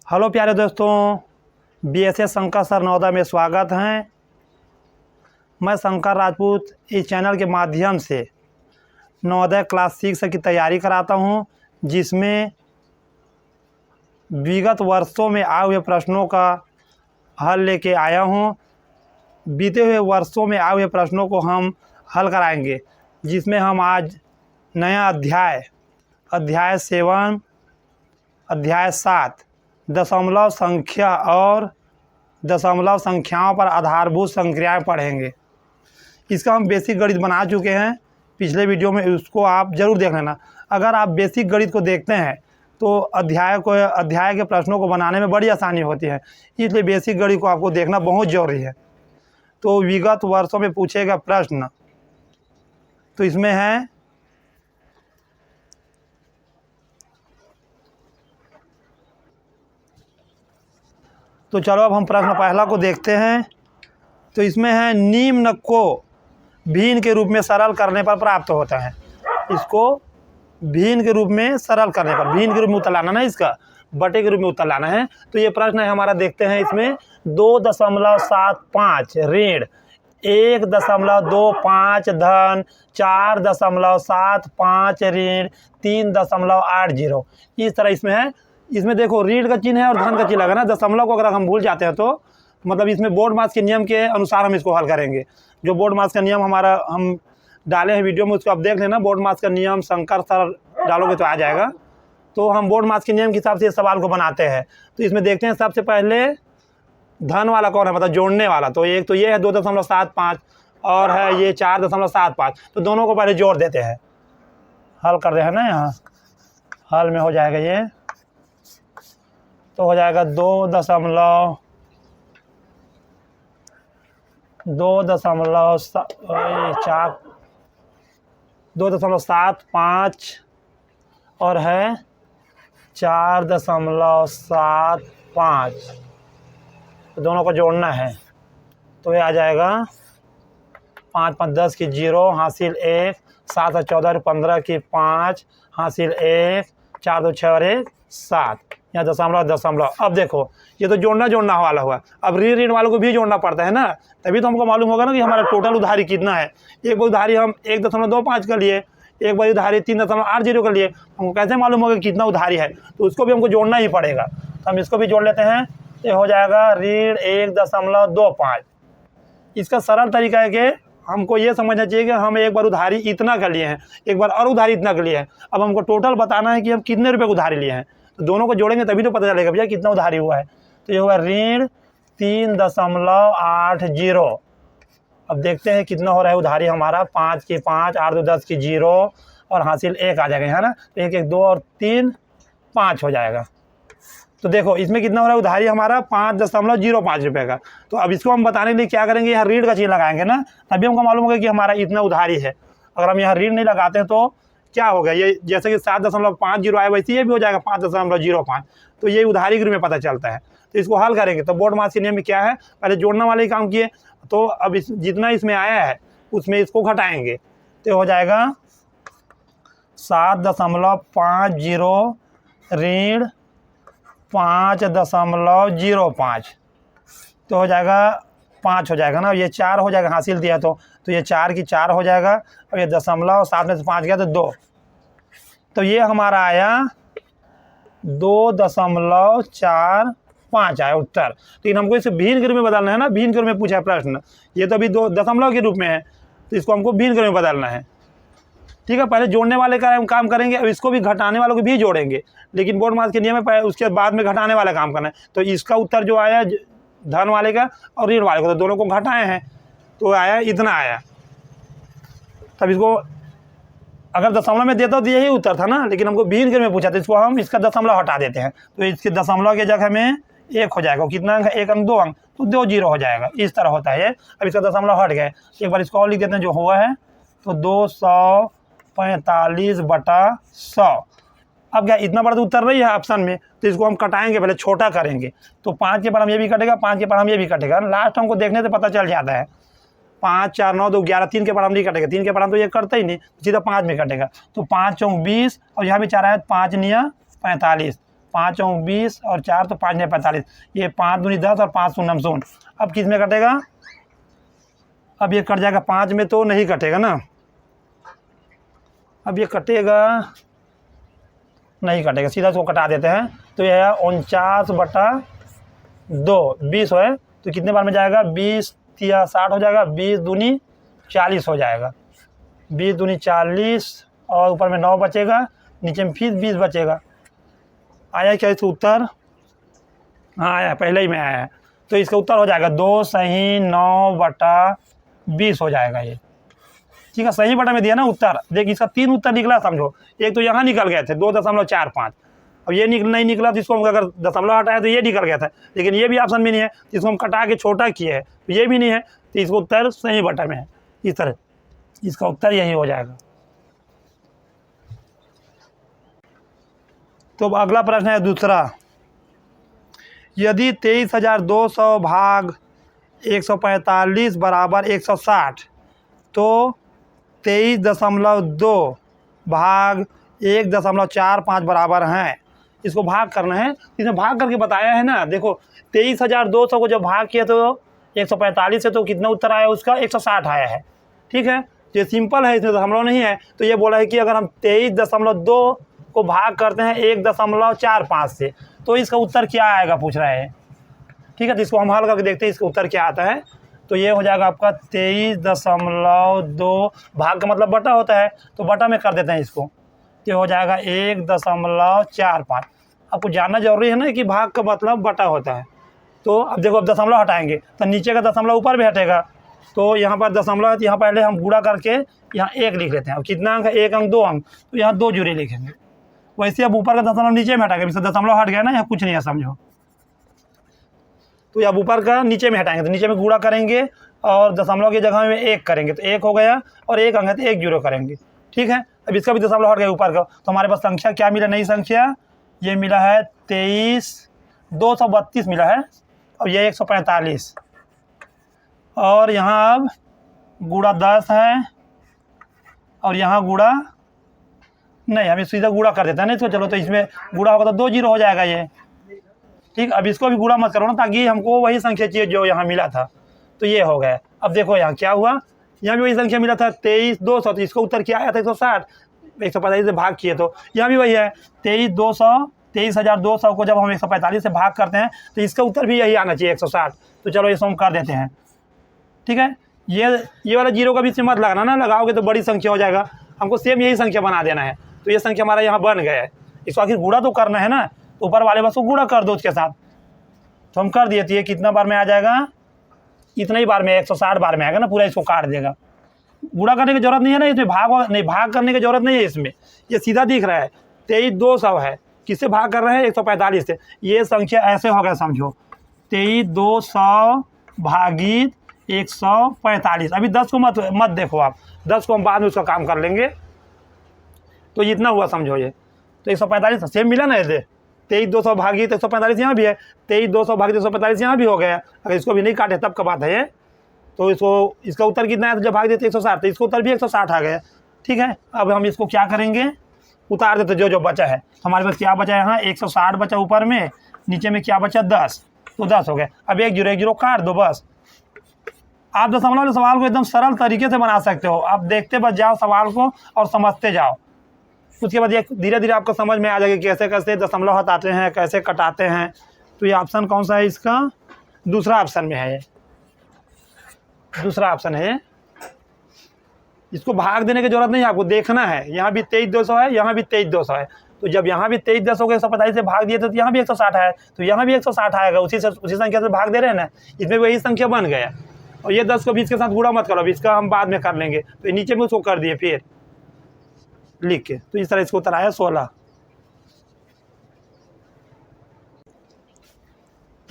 Hello प्यारे दोस्तों, BSS Shankar sir Navodaya में स्वागत है। मैं शंकर राजपूत इस चैनल के माध्यम से नवोदय क्लास 6 की तैयारी कराता हूं, जिसमें विगत वर्षों में आए हुए प्रश्नों का हल लेके आया हूं। बीते हुए वर्षों में आए हुए प्रश्नों को हम हल कराएंगे, जिसमें हम आज नया अध्याय 7 अध्याय 7 दशमलव संख्या और दशमलव संख्याओं पर आधारभूत संक्रियाएं पढ़ेंगे। इसका हम बेसिक गणित बना चुके हैं पिछले वीडियो में, उसको आप ज़रूर देख लेना। अगर आप बेसिक गणित को देखते हैं तो अध्याय के प्रश्नों को बनाने में बड़ी आसानी होती है, इसलिए बेसिक गणित को आपको देखना बहुत ज़रूरी है। तो विगत वर्षों में पूछे गए प्रश्न तो इसमें है तो चलो अब हम प्रश्न पहला को देखते हैं। तो इसमें है निम्न को भिन्न के रूप में सरल करने पर प्राप्त होता है। इसको भिन्न के रूप में सरल करने पर, भिन्न के रूप में उत्तर लाना ना, इसका बटे के रूप में उत्तर लाना है। तो ये प्रश्न है हमारा, देखते हैं इसमें 2.75 ऋण 1.25 धन 4.75 ऋण 3.80। इस तरह इसमें है। इसमें देखो ऋण का चिन्ह है और धन का चिन्ह लगा ना। दशमलव को अगर हम भूल जाते हैं तो मतलब इसमें बोर्ड मास के नियम के अनुसार हम इसको हल करेंगे। जो बोर्ड मास का नियम हमारा हम डाले हैं वीडियो में, उसको आप देख लेना। बोर्ड मास का नियम शंकर सर डालोगे तो आ जाएगा। तो हम बोर्ड मास के नियम के हिसाब से इस सवाल को बनाते हैं। तो इसमें देखते हैं सबसे पहले धन वाला कौन है, मतलब जोड़ने वाला। तो एक तो ये है 2.75 और है ये 4.75। तो दोनों को पहले जोड़ देते हैं, हल कर रहे हैं ना। यहाँ हल में हो जाएगा ये, तो हो जाएगा 2.75 और है 4.75। तो दोनों को जोड़ना है। तो ये आ जाएगा 5 5 10 की 0 हासिल 1, 7 7 14 15 की 5 हासिल 1, 4 2 6 और 1 7। यहाँ दशमलव। अब देखो ये तो जोड़ना वाला हुआ। अब ऋण वालों को भी जोड़ना पड़ता है ना, तभी तो हमको मालूम होगा ना कि हमारा टोटल उधारी कितना है। एक बार उधारी हम 1.25 का लिए, एक बार उधारी 3.80 का लिए, हमको कैसे मालूम होगा कितना उधारी है। तो उसको भी हमको जोड़ना ही पड़ेगा। तो हम इसको भी जोड़ लेते हैं। तो हो जाएगा ऋण 1.25। इसका सरल तरीका है कि हमको ये समझना चाहिए कि हम एक बार उधारी इतना कर लिए हैं, एक बार और उधारी इतना कर लिए हैं। अब हमको टोटल बताना है कि हम कितने रुपए उधारी लिए हैं। तो दोनों को जोड़ेंगे तभी तो पता चलेगा भैया कितना उधारी हुआ है। तो ये हुआ ऋण 3.80। अब देखते हैं कितना हो रहा है उधारी हमारा। 5 की 5, 8 2 10 की 0 और हासिल 1 आ जाएगा, है ना। तो 1 1 2 और 3 5 हो जाएगा। तो देखो इसमें कितना हो रहा है उधारी हमारा 5.05 रुपये का। तो अब इसको हम बताने के लिए क्या करेंगे, यहाँ ऋण का चिन्ह लगाएंगे ना, तभी हमको मालूम होगा कि हमारा इतना उधारी है। अगर हम यहाँ ऋण नहीं लगाते हैं तो क्या होगा, ये जैसे कि 7.50 आए वैसे ये भी हो जाएगा 5.05। तो ये उधारी के रूप में पता चलता है। तो इसको हल करेंगे। तो बोर्ड मास के नियम में क्या है, पहले जोड़ने वाले ही काम किए। तो अब जितना इसमें आया है उसमें इसको घटाएंगे। तो हो जाएगा 7.50 ऋण 5.05। तो हो जाएगा 5 हो जाएगा ना। ये 4 हो जाएगा, हासिल दिया तो ये 4 की 4 हो जाएगा। और ये दशमलव 7 में से 5 गया तो 2। तो ये हमारा आया 2.45 आया उत्तर। लेकिन हमको इसे भिन्न के रूप में बदलना है ना। भिन्न के रूप में पूछा है प्रश्न, ये तो अभी 2 दशमलव के रूप में है, तो इसको हमको भिन्न के रूप में बदलना है। ठीक है, पहले जोड़ने वाले का हम काम करेंगे, अब इसको भी घटाने वालों को भी जोड़ेंगे। लेकिन बोर्ड मास के नियम में उसके बाद में घटाने वाला काम करना है। तो इसका उत्तर जो आया धन वाले का और ऋण वाले का, तो दोनों को घटाए हैं तो आया इतना आया। तब इसको अगर दशमलव में देता तो यही उत्तर था ना, लेकिन हमको भिन्न के में पूछा था। इसको हम इसका दशमलव हटा देते हैं। तो इसके दशमलव की जगह में 1 हो जाएगा। कितना अंक है, 1 अंक 2 अंक, तो 2 0 हो जाएगा। इस तरह होता है। अब इसका दशमलव हट गए। एक बार इसको और लिख देते हैं जो हुआ है। तो 245/100। अब क्या इतना बड़ा तो उत्तर नहीं है ऑप्शन में, तो इसको हम कटाएंगे, पहले छोटा करेंगे। तो 5 के पर हम ये भी कटेगा, 5 के पर हम ये भी कटेगा। लास्ट हमको देखने से पता चल जाता है। 5 4 9 2 11, 3 के पर हम नहीं कटेगा। 3 के पर हम तो ये करते ही नहीं, सीधा 5 में कटेगा। तो 5 4 20 और यहाँ भी 4 आया, 5 9 45। 5 चौक 20 और 4 तो 5 ने 45, ये 5 दूनी 10 और 5 शून्य शून्य। अब किस में कटेगा? अब ये कट जाएगा, 5 में तो नहीं कटेगा ना, अब ये कटेगा नहीं कटेगा, सीधा इसको कटा देते हैं। तो यह है 49/2, 20 है तो कितने बार में जाएगा? 20 या 60 हो जाएगा, 20 दूनी 40 हो जाएगा, 20 दूनी 40 और ऊपर में 9 बचेगा, नीचे में फिर 20 बचेगा। आया क्या इसका उत्तर? हाँ आया, पहले ही में आया है। तो इसका उत्तर हो जाएगा 2 सही 9/20 हो जाएगा ये। ठीक है, सही बटा में दिया ना उत्तर। देख इसका 3 उत्तर निकला समझो, एक तो यहाँ निकल गए थे 2.45, अब ये नहीं निकला तो इसको हम अगर दशमलव हटाया तो ये निकल गया था, लेकिन ये भी ऑप्शन में नहीं है, इसको हम कटा के छोटा किए हैं तो ये भी नहीं है, तो इसका उत्तर सही बटा में है। इस तरह इसका उत्तर यही हो जाएगा। तो अगला प्रश्न है दूसरा, यदि 23,200 भाग 145 बराबर 160 तो 23.2 भाग 1.45 बराबर हैं। इसको भाग करना है, इसमें भाग करके बताया है ना। देखो 23,200 को जब भाग किया तो 145 से तो कितना उत्तर आया उसका? 160 आया है। ठीक है, ये सिंपल है, इसमें दशमलव नहीं है। तो ये बोला है कि अगर हम 23.2 को भाग करते हैं 1.45 से तो इसका उत्तर क्या आएगा पूछ रहा है। ठीक है, तो इसको हम हल करके देखते हैं इसका उत्तर क्या आता है। तो ये हो जाएगा आपका 23.2, भाग का मतलब बटा होता है तो बटा में कर देते हैं इसको, ये हो जाएगा 1.45। आपको जानना जरूरी है ना कि भाग का मतलब बटा होता है। तो अब देखो, अब दशमलव हटाएंगे तो नीचे का दशमलव ऊपर भी हटेगा, तो यहाँ पर दशमलव है तो यहाँ पहले हम गुणा करके यहाँ 1 लिख लेते हैं। अब कितना अंक है? 1 अंक 2 अंक, तो यहाँ 2 जीरो लिखेंगे। वैसे अब ऊपर का दशमलव नीचे में हटाएंगे, इससे दशमलव हट गया ना, यहाँ कुछ नहीं है समझो। तो अब ऊपर का नीचे में हटाएंगे तो नीचे में गुणा करेंगे और दशमलव की जगह में 1 करेंगे तो 1 हो गया, और 1 अंक है तो 1 जीरो करेंगे। ठीक है, अब इसका भी दशमलव हट गया ऊपर का, तो हमारे पास संख्या क्या मिला? नई संख्या ये मिला है 23,232 मिला है, और ये 145, और यहाँ अब गुणा 10 है और यहाँ गुणा नहीं, हम सीधा गुणा कर देते हैं ना इसको। चलो, तो इसमें गुणा होगा तो 2 जीरो हो जाएगा ये। ठीक, अब इसको भी गुणा मत करो ना, ताकि हमको वही संख्या चाहिए जो यहाँ मिला था। तो ये हो गया। अब देखो यहाँ क्या हुआ, यहाँ भी वही संख्या मिला था 23,200, तो इसका उत्तर क्या आया था? 160। 145 से भाग किए तो यहाँ भी वही है 23,200 को जब हम 145 से भाग करते हैं तो इसका उत्तर भी यही आना चाहिए 160। तो चलो इसको हम कर देते हैं। ठीक है, ये वाला जीरो का भी इसमें मत लगाना ना, लगाओगे तो बड़ी संख्या हो जाएगा, हमको सेम यही संख्या बना देना है। तो ये संख्या हमारा यहाँ बन गया है, इसको आखिर गुणा तो करना है ना, तो ऊपर वाले बस को गुणा कर दो उसके साथ। तो हम कर दिए, तो ये कितना बार में आ जाएगा? इतना ही बार में, 160 बार में आएगा ना, पूरा इसको काट देगा। गुणा करने की जरूरत नहीं है ना इसमें, भाग करने की जरूरत नहीं है इसमें, ये सीधा दिख रहा है 23,200 है, किससे भाग कर रहे हैं? 145 से। ये संख्या ऐसे हो गया समझो, 23,200 भागित 145। अभी 10 को मत देखो आप, 10 को हम बाद में उसका काम कर लेंगे। तो इतना हुआ समझो ये, तो 145 सेम मिला ना ऐसे, 23,200 भागित 145 यहाँ भी है, 23,200 भागित 145 यहाँ भी हो गया। अगर इसको भी नहीं काटे तब का बात है ये। तो इसका उत्तर कितना है? जब भाग देते 160 तो इसका उत्तर भी 160 आ गया। ठीक है, अब हम इसको क्या करेंगे? उतार देते जो बचा है। हमारे पास क्या बचा है? यहाँ 160 बचा ऊपर में, नीचे में क्या बचा? 10, तो 10 हो गया। अब 1 जीरो काट दो बस। आप दशमलव वाले सवाल को एकदम सरल तरीके से बना सकते हो, आप देखते बस जाओ सवाल को और समझते जाओ। उसके बाद ये धीरे धीरे आपको समझ में आ जाएगा कैसे कैसे दशमलव हटाते हैं, कैसे कटाते हैं। तो ये ऑप्शन कौन सा है इसका? दूसरा ऑप्शन में है, ये दूसरा ऑप्शन है। इसको भाग देने की जरूरत नहीं है, आपको देखना है। यहाँ भी 23,200 है, यहाँ भी 23,200 है, तो जब यहाँ भी 23,200 को 145 से भाग दिए तो यहाँ भी 160 है, तो यहाँ भी 160 आएगा। उसी संख्या से भाग दे रहे हैं ना, इसमें वही संख्या बन गया। और ये 10 को भी इसके साथ गुणा मत करो, अब इसका हम बाद में कर लेंगे। तो नीचे में उसको कर दिए फिर लिख के, तो इस तरह इसको उत्तर आया 16।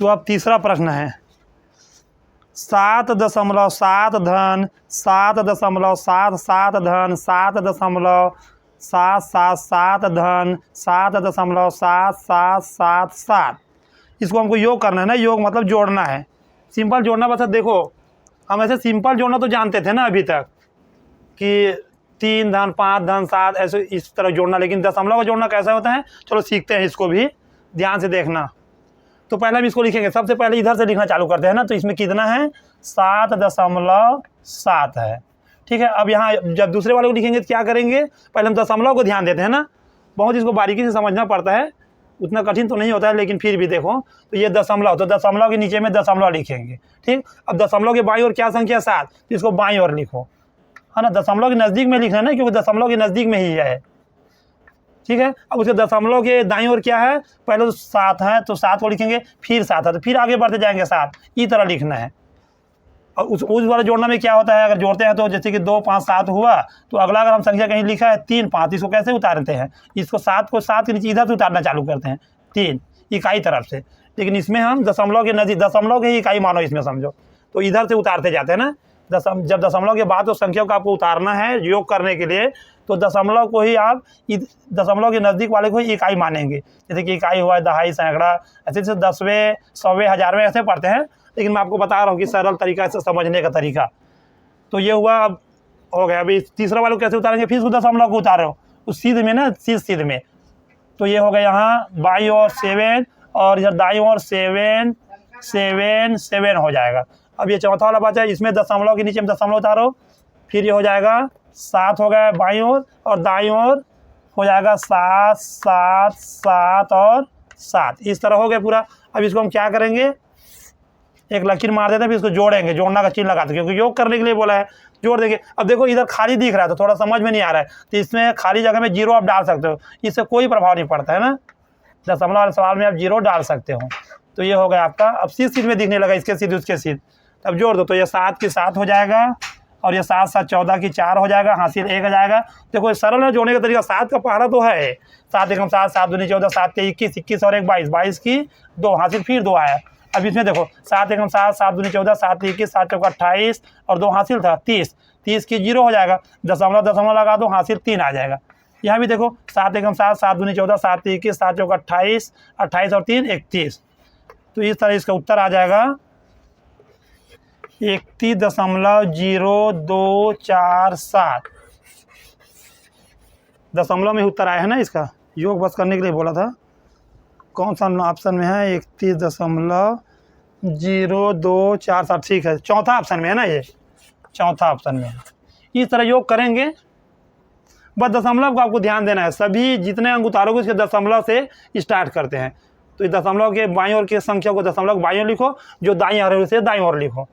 तो अब तीसरा प्रश्न है 7.7 धन 7.77 धन 7.777 धन 7.7777। इसको हमको योग करना है ना, योग मतलब जोड़ना है, सिंपल जोड़ना। बस देखो हम ऐसे सिंपल जोड़ना तो जानते थे ना अभी तक कि 3 धन 5 धन 7 ऐसे इस तरह जोड़ना, लेकिन दशमलव का जोड़ना कैसा होता है चलो सीखते हैं इसको भी। ध्यान से देखना। तो पहले हम इसको लिखेंगे, सबसे पहले इधर से लिखना चालू करते हैं ना। तो इसमें कितना है 7.7 है, ठीक है। अब यहाँ जब दूसरे वाले को लिखेंगे तो क्या करेंगे, पहले हम दशमलव को ध्यान देते हैं ना, बहुत इसको बारीकी से समझना पड़ता है, उतना कठिन तो नहीं होता है, लेकिन फिर भी देखो। तो ये दशमलव, तो दशमलव के नीचे में दशमलव लिखेंगे, ठीक। अब दशमलव के बाईं ओर क्या संख्या 7, तो इसको बाईं ओर लिखो, है ना। दशमलव के नज़दीक में लिखना है ना, क्योंकि दशमलव के नज़दीक में ही है, ठीक है। अब उसके दशमलव के दाईं ओर क्या है, पहले तो 7 है तो 7 को लिखेंगे, फिर 7 है तो फिर आगे बढ़ते जाएंगे 7, इस तरह लिखना है। और उस वाले जोड़ना में क्या होता है, अगर जोड़ते हैं तो जैसे कि 2 5 7 हुआ, तो अगला अगर हम संख्या कहीं लिखा है 3 5, इसको कैसे उतारते हैं, इसको 7 को 7 के नीचे इधर से उतारना चालू करते हैं, 3 इकाई तरफ से। लेकिन इसमें हम दशमलव के नज़दीक, दशमलव के ही इकाई मानो इसमें समझो, तो इधर से उतारते जाते हैं ना। जब दशमलव के बाद तो संख्या को आपको उतारना है योग करने के लिए, तो दशमलव को ही आप दशमलव के नज़दीक वाले को ही इकाई मानेंगे। जैसे कि इकाई हुआ दहाई, सैकड़ा, ऐसे जैसे 10वें 100वें 1000वें ऐसे पढ़ते हैं, लेकिन मैं आपको बता रहा हूँ कि सरल तरीका से समझने का तरीका। तो ये हुआ, अब हो गया। अभी तीसरा वाले को कैसे उतारेंगे, फिर उसको दशमलव को उतारो उस सीध में ना, सीध में। तो ये हो गया यहाँ बाईं ओर 7 और इधर दाईं ओर 7 7 7 हो जाएगा। अब ये चौथा वाला बचा है, इसमें दशमलव के नीचे में दशमलव उतारो, फिर ये हो जाएगा 7 हो गया बाईं ओर, और दाईं ओर हो जाएगा 7 7 7 और 7, इस तरह हो गया पूरा। अब इसको हम क्या करेंगे, एक लकीर मार देते हैं, फिर इसको जोड़ेंगे, जोड़ना का चिन्ह लगाते हैं, क्योंकि योग करने के लिए बोला है, जोड़ देंगे। अब देखो इधर खाली दिख रहा है तो थोड़ा समझ में नहीं आ रहा है, तो इसमें खाली जगह में 0 आप डाल सकते हो, इससे कोई प्रभाव नहीं पड़ता है ना। दशमलव वाले सवाल में आप 0 डाल सकते हो। तो ये हो गया आपका। अब सीध में दिखने लगा, इसके सीध उसके सीध, तब जोड़ दो, तो ये 7 की 7 हो जाएगा, और ये 7 7 14 की 4 हो जाएगा, हासिल 1 आ जाएगा। देखो सरल है जोड़ने का तरीका, 7 का पहाड़ा तो है, 7 एकम 7 7 दूनी 14 7 के 21 21 और 1 22 22 की 2 हासिल फिर 2 आया। अब इसमें देखो 7 एकम 7 7 दूनी 14 7 21 7 चौका 28 और 2 हासिल था 30, 30 की 0 हो जाएगा, दशमलव दशमलव लगा दो, हासिल 3 आ जाएगा। यहाँ भी देखो 7 एकम 7 7 दूनी 14 7 21 7 चौका 28 28 और 3 31, तो इस तरह इसका उत्तर आ जाएगा 31.0247। दशमलव में उत्तर आया है ना इसका, योग बस करने के लिए बोला था। कौन सा ऑप्शन में है, 31.0247, ठीक है, चौथा ऑप्शन में है ना, ये चौथा ऑप्शन में है। इस तरह योग करेंगे, बस दशमलव को आपको ध्यान देना है। सभी जितने अंक उतारोगे उसके दशमलव से स्टार्ट करते हैं। तो इस दशमलव के बाईं ओर की संख्या को दशमलव बाईं ओर लिखो, जो दाईं ओर है उसे दाईं ओर लिखो।